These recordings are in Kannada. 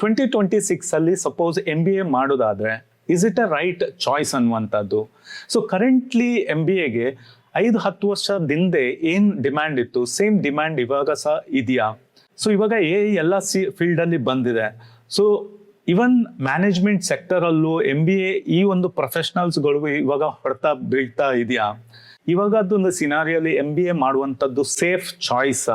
2026 ಅಲ್ಲಿ ಸಪೋಸ್ MBA ಮಾಡೋದಾದ್ರೆ is it a right choice ಅನ್ನುವಂಥದ್ದು. ಸೊ ಕರೆಂಟ್ಲಿ MBAಗೆ 5-10 ವರ್ಷದಿಂದ ಏನ್ ಡಿಮ್ಯಾಂಡ್ ಇತ್ತು, ಸೇಮ್ ಡಿಮ್ಯಾಂಡ್ ಇವಾಗ ಸಹ ಇದೆಯಾ? ಸೊ ಇವಾಗ ಎಲ್ಲ ಫೀಲ್ಡಲ್ಲಿ ಬಂದಿದೆ. ಸೊ ಇವನ್ ಮ್ಯಾನೇಜ್ಮೆಂಟ್ ಸೆಕ್ಟರಲ್ಲೂ MBA ಈ ಒಂದು ಪ್ರೊಫೆಷನಲ್ಸ್ಗಳು ಇವಾಗ ಹೊಡ್ತಾ ಬೀಳ್ತಾ ಇದೆಯಾ? ಇವಾಗ ಅದೊಂದು ಸಿನಾರಿಯಲ್ಲಿ MBA ಮಾಡುವಂಥದ್ದು ಸೇಫ್ ಚಾಯ್ಸ್.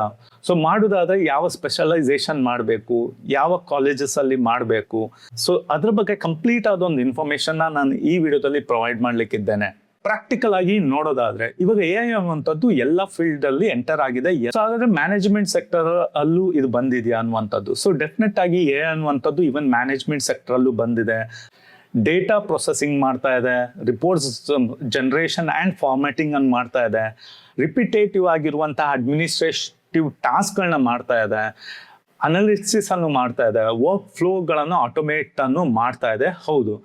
ಸೊ ಮಾಡೋದಾದ್ರೆ ಯಾವ ಸ್ಪೆಷಲೈಸೇಷನ್ ಮಾಡಬೇಕು, ಯಾವ ಕಾಲೇಜಸ್ ಅಲ್ಲಿ ಮಾಡಬೇಕು, ಸೊ ಅದ್ರ ಬಗ್ಗೆ ಕಂಪ್ಲೀಟ್ ಆದ ಒಂದು ಇನ್ಫಾರ್ಮೇಶನ್ ನಾನು ಈ ವಿಡಿಯೋದಲ್ಲಿ ಪ್ರೊವೈಡ್ ಮಾಡ್ಲಿಕ್ಕಿದ್ದೇನೆ. ಪ್ರಾಕ್ಟಿಕಲ್ ಆಗಿ ನೋಡೋದಾದ್ರೆ ಇವಾಗ AI ಅನ್ನುವಂಥದ್ದು ಎಲ್ಲ ಫೀಲ್ಡ್ ಅಲ್ಲಿ ಎಂಟರ್ ಆಗಿದೆ. ಸೊ ಹಾಗಾದ್ರೆ ಮ್ಯಾನೇಜ್ಮೆಂಟ್ ಸೆಕ್ಟರ್ ಅಲ್ಲೂ ಇದು ಬಂದಿದೆಯಾ ಅನ್ನುವಂಥದ್ದು. ಸೊ ಡೆಫಿನೆಟ್ ಆಗಿ AI ಅನ್ನುವಂಥದ್ದು ಇವನ್ ಮ್ಯಾನೇಜ್ಮೆಂಟ್ ಸೆಕ್ಟರ್ ಅಲ್ಲೂ ಬಂದಿದೆ. ಡೇಟಾ ಪ್ರೊಸೆಸಿಂಗ್ ಮಾಡ್ತಾ ಇದೆ, ರಿಪೋರ್ಟ್ಸ್ ಜನರೇಷನ್ ಆ್ಯಂಡ್ ಫಾರ್ಮ್ಯಾಟಿಂಗ್ ಅನ್ನು ಮಾಡ್ತಾ ಇದೆ, ರಿಪಿಟೇಟಿವ್ ಆಗಿರುವಂತಹ ಅಡ್ಮಿನಿಸ್ಟ್ರೇಟಿವ್ ಟಾಸ್ಕ್ಗಳನ್ನ ಮಾಡ್ತಾ ಇದೆ, ಅನಾಲಿಸಿಸ್ ಅನ್ನು ಮಾಡ್ತಾ ಇದೆ, ವರ್ಕ್ ಫ್ಲೋಗಳನ್ನು ಆಟೋಮೇಟ್ ಅನ್ನು ಮಾಡ್ತಾ ಇದೆ. ಹೌದು,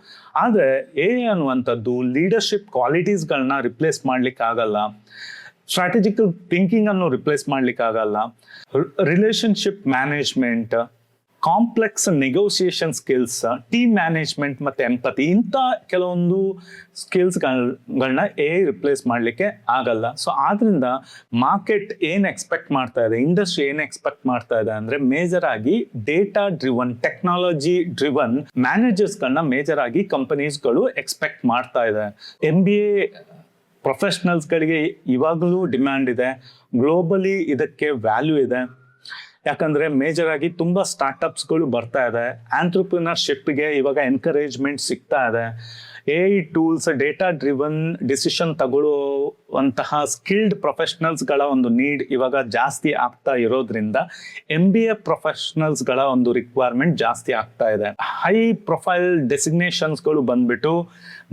ಆದರೆ AI ಅನ್ನುವಂಥದ್ದು ಲೀಡರ್ಶಿಪ್ ಕ್ವಾಲಿಟೀಸ್ಗಳನ್ನ ರಿಪ್ಲೇಸ್ ಮಾಡ್ಲಿಕ್ಕೆ ಆಗಲ್ಲ, ಸ್ಟ್ರಾಟಜಿಕಲ್ ಥಿಂಕಿಂಗ್ ಅನ್ನು ರಿಪ್ಲೇಸ್ ಮಾಡ್ಲಿಕ್ಕೆ ಆಗಲ್ಲ, relationship management, complex negotiation skills, team management ಮತ್ತೆ ಎಂಪತಿ, ಇಂಥ ಕೆಲವೊಂದು ಸ್ಕಿಲ್ಸ್ಗಳನ್ನ AI ರಿಪ್ಲೇಸ್ ಮಾಡಲಿಕ್ಕೆ ಆಗಲ್ಲ. ಸೊ ಆದ್ರಿಂದ ಮಾರ್ಕೆಟ್ ಏನು ಎಕ್ಸ್ಪೆಕ್ಟ್ ಮಾಡ್ತಾ ಇದೆ, ಇಂಡಸ್ಟ್ರಿ ಏನು ಎಕ್ಸ್ಪೆಕ್ಟ್ ಮಾಡ್ತಾ ಇದೆ ಅಂದ್ರೆ ಮೇಜರ್ ಆಗಿ ಡೇಟಾ ಡ್ರಿವನ್, ಟೆಕ್ನಾಲಜಿ ಡ್ರಿವನ್ ಮ್ಯಾನೇಜರ್ಸ್ಗಳನ್ನ ಮೇಜರ್ ಆಗಿ ಕಂಪನೀಸ್ಗಳು ಎಕ್ಸ್ಪೆಕ್ಟ್ ಮಾಡ್ತಾ ಇದೆ. MBA ಪ್ರೊಫೆಷನಲ್ಸ್ಗಳಿಗೆ ಇವಾಗಲೂ ಡಿಮ್ಯಾಂಡ್ ಇದೆ, ಗ್ಲೋಬಲಿ ಇದಕ್ಕೆ ವ್ಯಾಲ್ಯೂ ಇದೆ. ಯಾಕಂದ್ರೆ ಮೇಜರ್ ಆಗಿ ತುಂಬಾ ಸ್ಟಾರ್ಟ್ಅಪ್ಸ್ಗಳು ಬರ್ತಾ ಇದೆ, ಆಂಟ್ರಪ್ರಿನರ್ಶಿಪ್ಗೆ ಇವಾಗ ಎನ್ಕರೇಜ್ಮೆಂಟ್ ಸಿಗ್ತಾ ಇದೆ. AI tools, data driven decision ತಗೊಳ್ಳುವಂತಹ ಸ್ಕಿಲ್ಡ್ ಪ್ರೊಫೆಷನಲ್ಸ್ಗಳ ಒಂದು ನೀಡ್ ಇವಾಗ ಜಾಸ್ತಿ ಆಗ್ತಾ ಇರೋದ್ರಿಂದ MBA ಪ್ರೊಫೆಷನಲ್ಸ್ಗಳ ಒಂದು ರಿಕ್ವೈರ್ಮೆಂಟ್ ಜಾಸ್ತಿ ಆಗ್ತಾ ಇದೆ. ಹೈ ಪ್ರೊಫೈಲ್ ಡೆಸಿಗ್ನೇಷನ್ಸ್ಗಳು ಬಂದ್ಬಿಟ್ಟು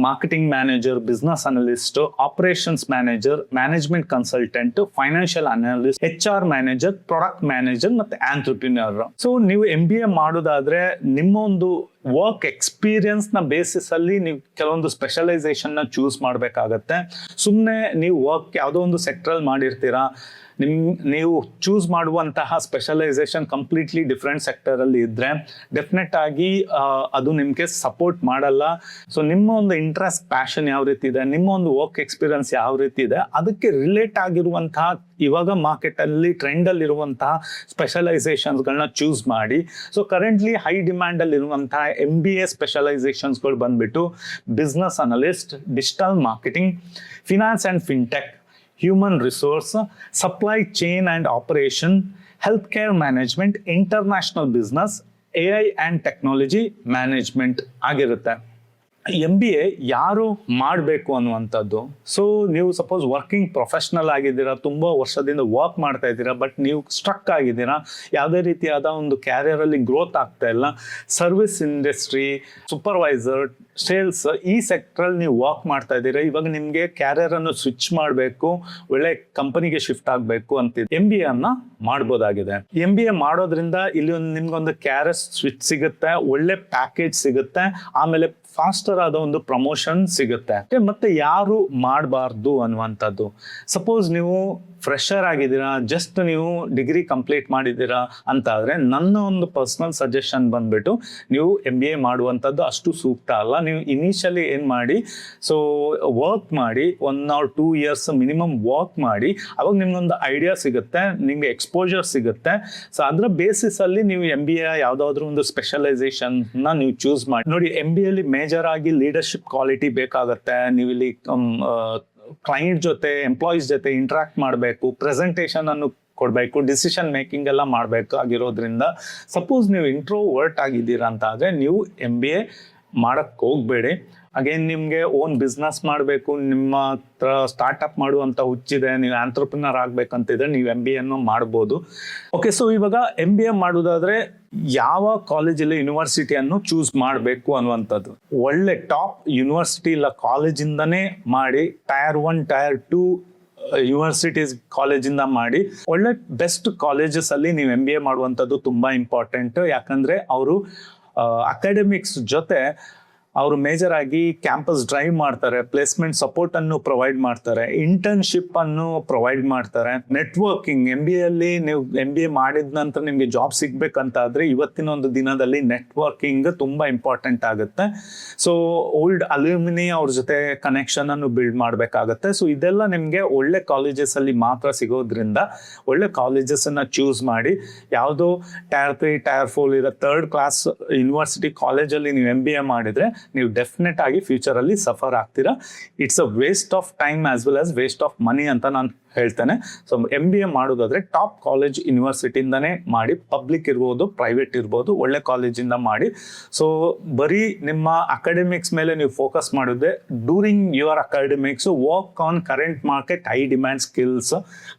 marketing manager, business analyst, operations manager, management consultant, financial analyst, HR manager, product manager ಮತ್ತೆ ಆಂಟ್ರಪ್ರಿನರ್. ಸೊ ನೀವು MBA ಮಾಡೋದಾದ್ರೆ ನಿಮ್ಮ ಒಂದು ವರ್ಕ್ ಎಕ್ಸ್ಪೀರಿಯನ್ಸ್ ನ ಬೇಸಿಸ್ ಅಲ್ಲಿ ನೀವು ಕೆಲವೊಂದು ಸ್ಪೆಷಲೈಸೇಷನ್ ನ ಚೂಸ್ ಮಾಡ್ಬೇಕಾಗತ್ತೆ. ಸುಮ್ಮನೆ ನೀವು ವರ್ಕ್ ಯಾವುದೋ ಒಂದು ಸೆಕ್ಟರ್ ಮಾಡಿರ್ತೀರಾ, ನೀವು ಚೂಸ್ ಮಾಡುವಂತಹ ಸ್ಪೆಷಲೈಸೇಷನ್ ಕಂಪ್ಲೀಟ್ಲಿ ಡಿಫ್ರೆಂಟ್ ಸೆಕ್ಟರ್ ಅಲ್ಲಿ ಇದ್ರೆ ಡೆಫಿನೆಟ್ ಆಗಿ ಅದು ನಿಮ್ಗೆ ಸಪೋರ್ಟ್ ಮಾಡಲ್ಲ. ಸೊ ನಿಮ್ಮ ಒಂದು ಇಂಟ್ರೆಸ್ಟ್, ಪ್ಯಾಷನ್ ಯಾವ ರೀತಿ ಇದೆ, ನಿಮ್ಮ ಒಂದು ವರ್ಕ್ ಎಕ್ಸ್ಪೀರಿಯನ್ಸ್ ಯಾವ ರೀತಿ ಇದೆ, ಅದಕ್ಕೆ ರಿಲೇಟ್ ಆಗಿರುವಂತಹ ಇವಾಗ ಮಾರ್ಕೆಟ್ ಅಲ್ಲಿ ಟ್ರೆಂಡ್ ಅಲ್ಲಿ ಇರುವಂತಹ ಸ್ಪೆಷಲೈಸೇಷನ್ಸ್ಗಳನ್ನ ಚೂಸ್ ಮಾಡಿ. ಸೊ ಕರೆಂಟ್ಲಿ ಹೈ ಡಿಮ್ಯಾಂಡ್ ಅಲ್ಲಿ ಇರುವಂತಹ MBA ಸ್ಪೆಷಲೈಸೇಷನ್ಸ್ಗಳು ಬಂದ್ಬಿಟ್ಟು business analyst, digital marketing, finance and fintech, human resource, supply chain and operation, healthcare management, international business, AI and technology management ಆಗಿರುತ್ತೆ. MBA ಯಾರು ಮಾಡಬೇಕು ಅನ್ನುವಂಥದ್ದು. ಸೊ ನೀವು ಸಪೋಸ್ ವರ್ಕಿಂಗ್ ಪ್ರೊಫೆಷನಲ್ ಆಗಿದ್ದೀರಾ, ತುಂಬಾ ವರ್ಷದಿಂದ ವರ್ಕ್ ಮಾಡ್ತಾ ಇದ್ದೀರಾ, ಬಟ್ ನೀವು ಸ್ಟ್ರಕ್ ಆಗಿದ್ದೀರಾ, ಯಾವುದೇ ರೀತಿಯಾದ ಒಂದು ಕ್ಯಾರಿಯರ್ ಅಲ್ಲಿ ಗ್ರೋತ್ ಆಗ್ತಾ ಇಲ್ಲ, ಸರ್ವಿಸ್ ಇಂಡಸ್ಟ್ರಿ, ಸೂಪರ್ವೈಸರ್, ಸೇಲ್ಸ್ ಈ ಸೆಕ್ಟರ್ ನೀವು ವರ್ಕ್ ಮಾಡ್ತಾ ಇದ್ದೀರಾ, ಇವಾಗ ನಿಮ್ಗೆ ಕ್ಯಾರಿಯರ್ ಅನ್ನು ಸ್ವಿಚ್ ಮಾಡಬೇಕು, ಒಳ್ಳೆ ಕಂಪನಿಗೆ ಶಿಫ್ಟ್ ಆಗಬೇಕು ಅಂತ MBA ಅನ್ನ ಮಾಡ್ಬೋದಾಗಿದೆ. MBA ಮಾಡೋದ್ರಿಂದ ಇಲ್ಲಿ ನಿಮ್ಗೊಂದು ಕ್ಯಾರಿಯರ್ ಸ್ವಿಚ್ ಸಿಗುತ್ತೆ, ಒಳ್ಳೆ ಪ್ಯಾಕೇಜ್ ಸಿಗುತ್ತೆ, ಆಮೇಲೆ ಫಾಸ್ಟರ್ ಆದ ಒಂದು ಪ್ರಮೋಷನ್ ಸಿಗುತ್ತೆ. ಮತ್ತೆ ಯಾರು ಮಾಡಬಾರ್ದು ಅನ್ನುವಂಥದ್ದು, ಸಪೋಸ್ ನೀವು ಫ್ರೆಶರ್ ಆಗಿದ್ದೀರಾ, ಜಸ್ಟ್ ನೀವು ಡಿಗ್ರಿ ಕಂಪ್ಲೀಟ್ ಮಾಡಿದ್ದೀರಾ ಅಂತ ಆದ್ರೆ ನನ್ನ ಒಂದು ಪರ್ಸನಲ್ ಸಜೆಷನ್ ಬಂದ್ಬಿಟ್ಟು ನೀವು MBA ಮಾಡುವಂಥದ್ದು ಅಷ್ಟು ಸೂಕ್ತ ಅಲ್ಲ. ನೀವು ಇನಿಷಿಯಲಿ ಏನ್ ಮಾಡಿ, ಸೊ ವರ್ಕ್ ಮಾಡಿ 1 or 2 years ಮಿನಿಮಮ್ ವರ್ಕ್ ಮಾಡಿ, ಅವಾಗ ನಿಮ್ಗೊಂದು ಐಡಿಯಾ ಸಿಗುತ್ತೆ, ನಿಮ್ಗೆ ಎಕ್ಸ್ಪೋಜರ್ ಸಿಗುತ್ತೆ. ಸೊ ಅದರ ಬೇಸಿಸ್ ಅಲ್ಲಿ ನೀವು MBA ಯಾವ್ದಾದ್ರು ಒಂದು ಸ್ಪೆಷಲೈಸೇಷನ್ ನೀವು ಚೂಸ್ ಮಾಡಿ. ನೋಡಿ, MBA ಅಲ್ಲಿ ಮೇಜರ್ ಆಗಿ ಲೀಡರ್ಶಿಪ್ ಕ್ವಾಲಿಟಿ ಬೇಕಾಗತ್ತೆ. ನೀವು ಇಲ್ಲಿ ಕ್ಲೈಂಟ್ ಜೊತೆ, ಎಂಪ್ಲಾಯೀಸ್ ಜೊತೆ ಇಂಟ್ರಾಕ್ಟ್ ಮಾಡಬೇಕು, ಪ್ರೆಸೆಂಟೇಷನ್ ಅನ್ನು ಕೊಡಬೇಕು, ಡಿಸಿಷನ್ ಮೇಕಿಂಗ್ ಎಲ್ಲ ಮಾಡಬೇಕಾಗಿರೋದ್ರಿಂದ ಸಪೋಸ್ ನೀವು ಇಂಟ್ರೋವರ್ಟ್ ಆಗಿದ್ದೀರಾ ಅಂತ ಆದರೆ ನೀವು MBA ಮಾಡಕ್ಕೆ ಹೋಗಬೇಡಿ. ಅಗೇನ್ ನಿಮಗೆ ಓನ್ ಬಿಸ್ನೆಸ್ ಮಾಡಬೇಕು, ನಿಮ್ಮ ಹತ್ರ ಸ್ಟಾರ್ಟ್ಅಪ್ ಮಾಡುವಂಥ ಹುಚ್ಚಿದೆ, ನೀವು ಆಂಟ್ರಪ್ರಿನರ್ ಆಗಬೇಕಂತಿದ್ರೆ ನೀವು MBA ಅನ್ನು ಮಾಡ್ಬೋದು. ಓಕೆ, ಸೊ ಇವಾಗ MBA ಮಾಡೋದಾದ್ರೆ ಯಾವ ಕಾಲೇಜಲ್ಲಿ ಯೂನಿವರ್ಸಿಟಿಯನ್ನು ಚೂಸ್ ಮಾಡಬೇಕು ಅನ್ನುವಂಥದ್ದು. ಒಳ್ಳೆ ಟಾಪ್ ಯೂನಿವರ್ಸಿಟಿ ಇಲ್ಲ ಕಾಲೇಜಿಂದನೇ ಮಾಡಿ, Tier 1, Tier 2 ಯೂನಿವರ್ಸಿಟೀಸ್ ಕಾಲೇಜಿಂದ ಮಾಡಿ, ಒಳ್ಳೆ ಬೆಸ್ಟ್ ಕಾಲೇಜಸ್ ಅಲ್ಲಿ ನೀವು MBA ಮಾಡುವಂಥದ್ದು ತುಂಬಾ ಇಂಪಾರ್ಟೆಂಟ್. ಯಾಕಂದ್ರೆ ಅವರು ಅಕಾಡೆಮಿಕ್ಸ್ ಜೊತೆ ಅವರು ಮೇಜರ್ ಆಗಿ ಕ್ಯಾಂಪಸ್ ಡ್ರೈವ್ ಮಾಡ್ತಾರೆ, ಪ್ಲೇಸ್ಮೆಂಟ್ ಸಪೋರ್ಟ್ ಅನ್ನು ಪ್ರೊವೈಡ್ ಮಾಡ್ತಾರೆ, ಇಂಟರ್ನ್ಶಿಪ್ ಅನ್ನು ಪ್ರೊವೈಡ್ ಮಾಡ್ತಾರೆ, ನೆಟ್ವರ್ಕಿಂಗ್. MBA ಅಲ್ಲಿ ನೀವು MBA ಮಾಡಿದ ನಂತರ ನಿಮ್ಗೆ ಜಾಬ್ ಸಿಗ್ಬೇಕಂತ ಆದ್ರೆ ಇವತ್ತಿನ ಒಂದು ದಿನದಲ್ಲಿ ನೆಟ್ವರ್ಕಿಂಗ್ ತುಂಬಾ ಇಂಪಾರ್ಟೆಂಟ್ ಆಗುತ್ತೆ. ಸೊ ಓಲ್ಡ್ ಅಲ್ಯೂಮಿನಿ ಅವ್ರ ಜೊತೆ ಕನೆಕ್ಷನ್ ಅನ್ನು ಬಿಲ್ಡ್ ಮಾಡ್ಬೇಕಾಗತ್ತೆ. ಸೊ ಇದೆಲ್ಲ ನಿಮ್ಗೆ ಒಳ್ಳೆ ಕಾಲೇಜಸ್ ಅಲ್ಲಿ ಮಾತ್ರ ಸಿಗೋದ್ರಿಂದ ಒಳ್ಳೆ ಕಾಲೇಜಸ್ ಅನ್ನ ಚೂಸ್ ಮಾಡಿ. ಯಾವುದೋ Tier 3 Tier 4 ಇರೋ 3rd ಕ್ಲಾಸ್ ಯೂನಿವರ್ಸಿಟಿ ಕಾಲೇಜಲ್ಲಿ ನೀವು MBA ಮಾಡಿದ್ರೆ ನೀವು ಡೆಫಿನೆಟ್ ಆಗಿ ಫ್ಯೂಚರ್ ಅಲ್ಲಿ ಸಫರ್ ಆಗ್ತೀರಾ. It's a waste of time as well as waste of money ಅಂತ ನಾನು ಹೇಳ್ತೇನೆ. ಸೊ MBA ಮಾಡೋದಾದ್ರೆ ಟಾಪ್ ಕಾಲೇಜ್ ಯೂನಿವರ್ಸಿಟಿಯಿಂದಾನೇ ಮಾಡಿ, ಪಬ್ಲಿಕ್ ಇರ್ಬೋದು, ಪ್ರೈವೇಟ್ ಇರ್ಬೋದು, ಒಳ್ಳೆ ಕಾಲೇಜಿಂದ ಮಾಡಿ. ಸೊ ಬರೀ ನಿಮ್ಮ ಅಕಾಡೆಮಿಕ್ಸ್ ಮೇಲೆ ನೀವು ಫೋಕಸ್ ಮಾಡಿದ್ರೆ during your academics work on current market high demand skills,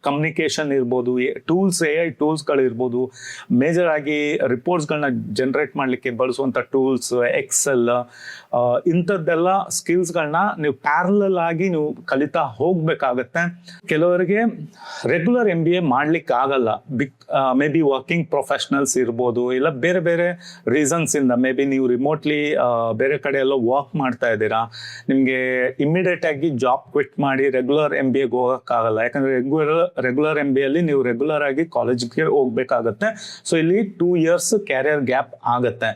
communication ಇರ್ಬೋದು, ಟೂಲ್ಸ್, AI ಟೂಲ್ಸ್ಗಳು ಇರ್ಬೋದು, ಮೇಜರ್ ಆಗಿ ರಿಪೋರ್ಟ್ಸ್ಗಳನ್ನ ಜನರೇಟ್ ಮಾಡಲಿಕ್ಕೆ ಬಳಸುವಂಥ ಟೂಲ್ಸ್, ಎಕ್ಸೆಲ್, ಇಂಥದ್ದೆಲ್ಲ ಸ್ಕಿಲ್ಸ್ಗಳನ್ನ ನೀವು ಪ್ಯಾರಲಲ್ ಆಗಿ ನೀವು ಕಲಿತಾ ಹೋಗ್ಬೇಕಾಗತ್ತೆ. ಕೆಲವರಿಗೆ ರೆಗ್ಯುಲರ್ MBA ಮಾಡ್ಲಿಕ್ಕೆ ಆಗಲ್ಲ. ಮೇ ಬಿ ವರ್ಕಿಂಗ್ ಪ್ರೊಫೆಷನಲ್ಸ್ ಇರ್ಬೋದು, ಇಲ್ಲ ಬೇರೆ ಬೇರೆ ರೀಸನ್ಸ್ ಇಂದ, ಮೇ ಬಿ ನೀವು ರಿಮೋಟ್ಲಿ ಬೇರೆ ಕಡೆ ಎಲ್ಲ ವರ್ಕ್ ಮಾಡ್ತಾ ಇದ್ದೀರಾ, ನಿಮಗೆ ಇಮಿಡಿಯೇಟ್ ಆಗಿ ಜಾಬ್ ಕ್ವಿಟ್ ಮಾಡಿ ರೆಗ್ಯುಲರ್ MBAಗೆ ಹೋಗೋಕ್ಕಾಗಲ್ಲ. ಯಾಕಂದ್ರೆ ರೆಗ್ಯುಲರ್ MBA ಅಲ್ಲಿ ನೀವು ರೆಗ್ಯುಲರ್ ಆಗಿ ಕಾಲೇಜ್ಗೆ ಹೋಗ್ಬೇಕಾಗತ್ತೆ. ಸೊ ಇಲ್ಲಿ 2 years ಕ್ಯಾರಿಯರ್ ಗ್ಯಾಪ್ ಆಗತ್ತೆ.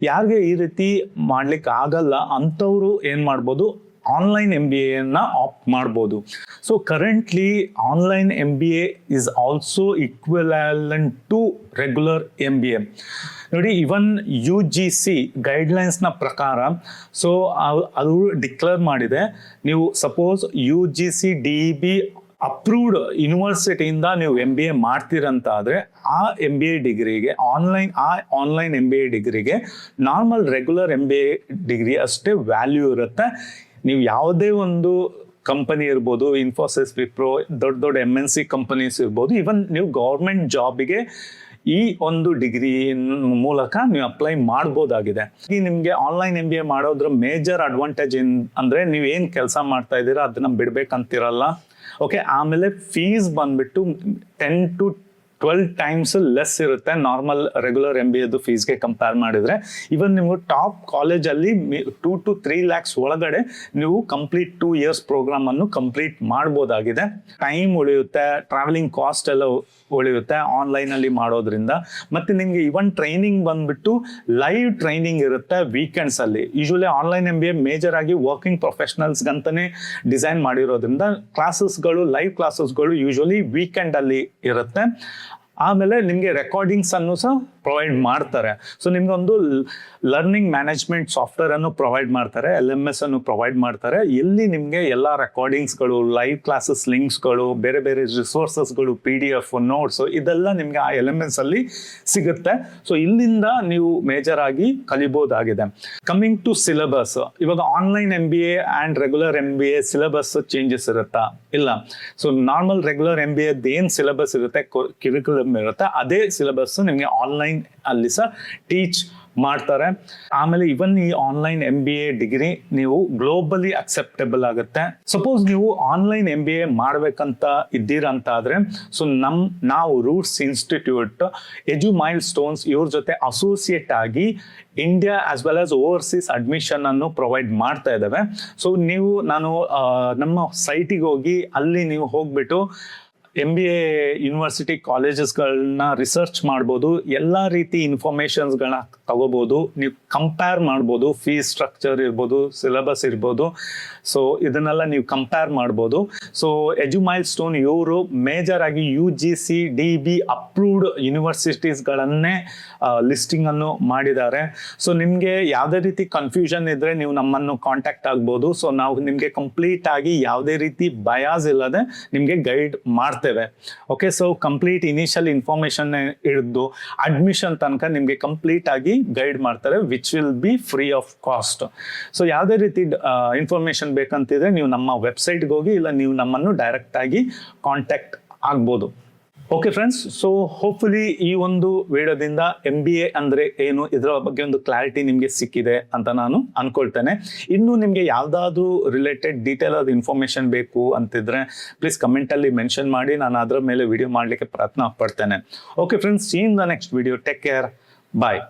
ಯಾರಿಗೆ ಈ ರೀತಿ ಮಾಡ್ಲಿಕ್ಕೆ ಆಗಲ್ಲ ಅಂಥವ್ರು ಏನ್ ಮಾಡ್ಬೋದು, ಆನ್ಲೈನ್ MBAನ ಆಪ್ಟ್ ಮಾಡ್ಬೋದು. So currently online MBA is also equivalent to regular MBA. ನೋಡಿ, ಇವನ್ UGC ಗೈಡ್ಲೈನ್ಸ್ನ ಪ್ರಕಾರ, ಸೊ ಅದು ಡಿಕ್ಲೇರ್ ಮಾಡಿದೆ, ನೀವು ಸಪೋಸ್ UGC DEB ಅಪ್ರೂವ್ಡ್ ಯೂನಿವರ್ಸಿಟಿಯಿಂದ ನೀವು MBA ಮಾಡ್ತೀರಂತ ಆದರೆ ಆ MBA ಡಿಗ್ರಿಗೆ ಆನ್ಲೈನ್ MBA ಡಿಗ್ರಿಗೆ ನಾರ್ಮಲ್ ರೆಗ್ಯುಲರ್ MBA ಡಿಗ್ರಿ ಅಷ್ಟೇ ವ್ಯಾಲ್ಯೂ ಇರುತ್ತೆ. ನೀವು ಯಾವುದೇ ಒಂದು ಕಂಪನಿ ಇರ್ಬೋದು, ಇನ್ಫೋಸಿಸ್, ವಿಪ್ರೋ, ದೊಡ್ಡ MNC ಕಂಪನೀಸ್ ಇರ್ಬೋದು, ಇವನ್ ನೀವು ಗೌರ್ಮೆಂಟ್ ಜಾಬಿಗೆ ಈ ಒಂದು ಡಿಗ್ರಿ ಮೂಲಕ ನೀವು ಅಪ್ಲೈ ಮಾಡ್ಬೋದಾಗಿದೆ. ಈ ನಿಮಗೆ ಆನ್ಲೈನ್ MBA ಮಾಡೋದ್ರ ಮೇಜರ್ ಅಡ್ವಾಂಟೇಜ್ ಅಂದ್ರೆ ನೀವು ಏನು ಕೆಲಸ ಮಾಡ್ತಾ ಇದ್ದೀರಾ ಅದನ್ನ ಬಿಡ್ಬೇಕಂತಿರಲ್ಲ. ಓಕೆ, ಆಮೇಲೆ ಫೀಸ್ ಬಂದ್ಬಿಟ್ಟು 10 to 12 times ಲೆಸ್ ಇರುತ್ತೆ ನಾರ್ಮಲ್ ರೆಗ್ಯುಲರ್ MBAದು ಫೀಸ್ಗೆ ಕಂಪೇರ್ ಮಾಡಿದ್ರೆ. ಇವನ್ ನಿಮ್ಗೆ ಟಾಪ್ ಕಾಲೇಜಲ್ಲಿ 2 to 3 lakhs ಒಳಗಡೆ ನೀವು ಕಂಪ್ಲೀಟ್ 2 years ಪ್ರೋಗ್ರಾಮ್ ಅನ್ನು ಕಂಪ್ಲೀಟ್ ಮಾಡ್ಬೋದಾಗಿದೆ. ಟೈಮ್ ಉಳಿಯುತ್ತೆ, ಟ್ರಾವೆಲಿಂಗ್ ಕಾಸ್ಟ್ ಎಲ್ಲ ಉಳಿಯುತ್ತೆ ಆನ್ಲೈನ್ ಅಲ್ಲಿ ಮಾಡೋದ್ರಿಂದ. ಮತ್ತೆ ನಿಮ್ಗೆ ಇವನ್ ಟ್ರೈನಿಂಗ್ ಬಂದ್ಬಿಟ್ಟು ಲೈವ್ ಟ್ರೈನಿಂಗ್ ಇರುತ್ತೆ ವೀಕೆಂಡ್ಸ್ ಅಲ್ಲಿ. ಯೂಶುವಲಿ ಆನ್ಲೈನ್ MBA ಮೇಜರ್ ಆಗಿ ವರ್ಕಿಂಗ್ ಪ್ರೊಫೆಷನಲ್ಸ್ ಗಂತಾನೆ ಡಿಸೈನ್ ಮಾಡಿರೋದ್ರಿಂದ ಕ್ಲಾಸಸ್ಗಳು, ಲೈವ್ ಕ್ಲಾಸಸ್ಗಳು ಯೂಶುವಲಿ ವೀಕೆಂಡ್ ಅಲ್ಲಿ ಇರುತ್ತೆ. ಆಮೇಲೆ ನಿಮಗೆ ರೆಕಾರ್ಡಿಂಗ್ಸ್ ಅನ್ನು ಸಹ ಪ್ರೊವೈಡ್ ಮಾಡ್ತಾರೆ. ಸೊ ನಿಮ್ಗೆ ಒಂದು ಲರ್ನಿಂಗ್ ಮ್ಯಾನೇಜ್ಮೆಂಟ್ ಸಾಫ್ಟ್ವೇರ್ ಅನ್ನು ಪ್ರೊವೈಡ್ ಮಾಡ್ತಾರೆ, LMS ಅನ್ನು ಪ್ರೊವೈಡ್ ಮಾಡ್ತಾರೆ. ಇಲ್ಲಿ ನಿಮಗೆ ಎಲ್ಲ ರೆಕಾರ್ಡಿಂಗ್ಸ್ಗಳು, ಲೈವ್ ಕ್ಲಾಸಸ್ ಲಿಂಕ್ಸ್ಗಳು, ಬೇರೆ ಬೇರೆ ರಿಸೋರ್ಸಸ್ಗಳು, PDF ನೋಟ್ಸ್, ಇದೆಲ್ಲ ನಿಮ್ಗೆ ಆ LMS ಅಲ್ಲಿ ಸಿಗುತ್ತೆ. ಸೊ ಇಲ್ಲಿಂದ ನೀವು ಮೇಜರ್ ಆಗಿ ಕಲಿಬಹುದಾಗಿದೆ. ಕಮಿಂಗ್ ಟು ಸಿಲೆಬಸ್, ಇವಾಗ online MBA and regular MBA syllabus changes ಇರುತ್ತಾ? ಇಲ್ಲ. ಸೊ ನಾರ್ಮಲ್ ರೆಗ್ಯುಲರ್ MBA ಏನ್ ಸಿಲೆಬಸ್ ಇರುತ್ತೆ, ಕ್ಯುರಿಕ್ಯುಲಮ್ ಇರುತ್ತೆ, ಅದೇ ಸಿಲೆಬಸ್ ನಿಮಗೆ ಆನ್ಲೈನ್ ಅಲ್ಲಿ ಸಹ ಟೀಚ್ ಮಾಡ್ತಾರೆ. ಆಮೇಲೆ ಇವನ್ ಈ ಆನ್ಲೈನ್ MBA ಡಿಗ್ರಿ ನೀವು ಗ್ಲೋಬಲಿ ಅಕ್ಸೆಪ್ಟೇಬಲ್ ಆಗುತ್ತೆ. ಸಪೋಸ್ ನೀವು ಆನ್ಲೈನ್ MBA ಮಾಡ್ಬೇಕಂತ ಇದ್ದೀರಂತ ಆದ್ರೆ, ಸೊ ನಾವು ರೂಟ್ಸ್ ಇನ್ಸ್ಟಿಟ್ಯೂಟ್, ಎಜುಮೈಲ್ ಸ್ಟೋನ್ಸ್ ಇವ್ರ ಜೊತೆ ಅಸೋಸಿಯೇಟ್ ಆಗಿ India as well as overseas admission ಅನ್ನು ಪ್ರೊವೈಡ್ ಮಾಡ್ತಾ ಇದ್ದಾವೆ. ಸೊ ನಾನು ನಮ್ಮ ಸೈಟಿಗೆ ಹೋಗಿ ಅಲ್ಲಿ ನೀವು ಹೋಗ್ಬಿಟ್ಟು MBA ಯೂನಿವರ್ಸಿಟಿ ಕಾಲೇಜಸ್ಗಳನ್ನ ರಿಸರ್ಚ್ ಮಾಡ್ಬೋದು, ಎಲ್ಲ ರೀತಿ ಇನ್ಫಾರ್ಮೇಷನ್ಸ್ಗಳನ್ನ ತಗೋಬೋದು, ನೀವು ಕಂಪೇರ್ ಮಾಡ್ಬೋದು, ಫೀಸ್ ಸ್ಟ್ರಕ್ಚರ್ ಇರ್ಬೋದು, ಸಿಲೆಬಸ್ ಇರ್ಬೋದು. ಸೊ ಇದನ್ನೆಲ್ಲ ನೀವು ಕಂಪೇರ್ ಮಾಡ್ಬೋದು. ಸೊ ಎಜುಮೈಲ್ ಸ್ಟೋನ್ ಇವರು ಮೇಜರ್ ಆಗಿ UGC DEB ಅಪ್ರೂವ್ಡ್ ಯೂನಿವರ್ಸಿಟೀಸ್ಗಳನ್ನೇ ಲಿಸ್ಟಿಂಗ್ ಅನ್ನು ಮಾಡಿದ್ದಾರೆ. ಸೊ ನಿಮಗೆ ಯಾವುದೇ ರೀತಿ ಕನ್ಫ್ಯೂಷನ್ ಇದ್ರೆ ನೀವು ನಮ್ಮನ್ನು ಕಾಂಟ್ಯಾಕ್ಟ್ ಆಗ್ಬೋದು. ಸೊ ನಾವು ನಿಮಗೆ ಕಂಪ್ಲೀಟ್ ಆಗಿ ಯಾವುದೇ ರೀತಿ ಬಯಾಸ್ ಇಲ್ಲದೆ ನಿಮಗೆ ಗೈಡ್ ಮಾಡ್ತೇವೆ. Okay, so complete initial information ಹಿಡಿದು ಅಡ್ಮಿಷನ್ ತನಕ ನಿಮಗೆ ಕಂಪ್ಲೀಟ್ ಆಗಿ ಗೈಡ್ ಮಾಡ್ತಾರೆ, which will be free of cost. So ಯಾವುದೇ ರೀತಿ ಇನ್ಫಾರ್ಮೇಶನ್ ಬೇಕಂತಿದ್ರೆ ನೀವು ನಮ್ಮ ವೆಬ್ಸೈಟ್ಗೆ ಹೋಗಿ, ಇಲ್ಲ ನೀವು ನಮ್ಮನ್ನು ಡೈರೆಕ್ಟ್ ಆಗಿ ಕಾಂಟ್ಯಾಕ್ಟ್ ಆಗ್ಬೋದು. ಓಕೆ ಫ್ರೆಂಡ್ಸ್, ಸೊ ಹೋಪ್ಫುಲಿ ಈ ಒಂದು ವಿಡಿಯೋದಿಂದ MBA ಅಂದ್ರೆ ಏನು, ಇದರ ಬಗ್ಗೆ ಒಂದು ಕ್ಲಾರಿಟಿ ನಿಮಗೆ ಸಿಕ್ಕಿದೆ ಅಂತ ನಾನು ಅನ್ಕೊಳ್ತೇನೆ. ಇನ್ನು ನಿಮಗೆ ಯಾವ್ದಾದ್ರು ರಿಲೇಟೆಡ್ ಡೀಟೇಲ್ ಆದ ಇನ್ಫಾರ್ಮೇಶನ್ ಬೇಕು ಅಂತಿದ್ರೆ ಪ್ಲೀಸ್ ಕಮೆಂಟ್ ಅಲ್ಲಿ ಮೆನ್ಷನ್ ಮಾಡಿ, ನಾನು ಅದರ ಮೇಲೆ ವಿಡಿಯೋ ಮಾಡಲಿಕ್ಕೆ ಪ್ರಯತ್ನ ಪಡ್ತೇನೆ. Okay friends, see in the next video. Take care, bye.